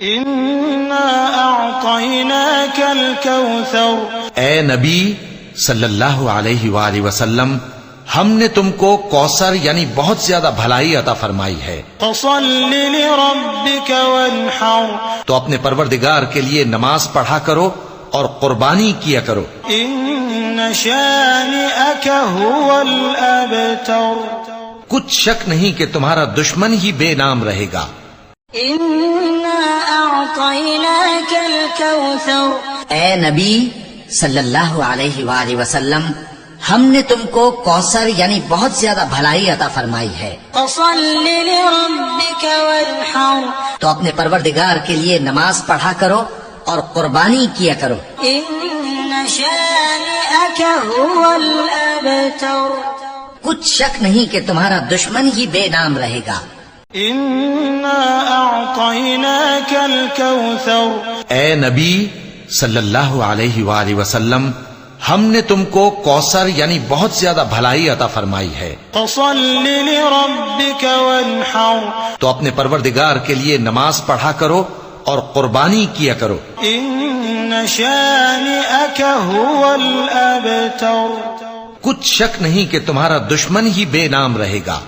اِنَّا أَعْطَيْنَاكَ الْكَوْثَرَ، اے نبی صلی اللہ علیہ وآلہ وسلم، ہم نے تم کو کوثر یعنی بہت زیادہ بھلائی عطا فرمائی ہے۔ فَصَلِّ لِرَبِّكَ وَانْحَرْ، تو اپنے پروردگار کے لیے نماز پڑھا کرو اور قربانی کیا کرو۔ إِنَّ شَانِئَكَ هُوَ الْأَبْتَرُ، کچھ شک نہیں کہ تمہارا دشمن ہی بے نام رہے گا۔ إِنَّا أَعْطَيْنَاكَ الْكَوْثَرَ، اے نبی صلی اللہ علیہ وآلہ وسلم، ہم نے تم کو کوثر یعنی بہت زیادہ بھلائی عطا فرمائی ہے۔ فَصَلِّ لِرَبِّكَ وَانْحَرْ، تو اپنے پروردگار کے لیے نماز پڑھا کرو اور قربانی کیا کرو۔ إِنَّ شَانِئَكَ هُوَ الْأَبْتَرُ، کچھ شک نہیں کہ تمہارا دشمن ہی بے نام رہے گا۔ إِنَّا أَعْطَيْنَاكَ الْكَوْثَرَ، اے نبی صلی اللہ علیہ وآلہ وسلم، ہم نے تم کو کوثر یعنی بہت زیادہ بھلائی عطا فرمائی ہے۔ فَصَلِّ لِرَبِّكَ وَانْحَرْ، تو اپنے پروردگار کے لیے نماز پڑھا کرو اور قربانی کیا کرو۔ إِنَّ شَانِئَكَ هُوَ الْأَبْتَرُ، کچھ شک نہیں کہ تمہارا دشمن ہی بے نام رہے گا۔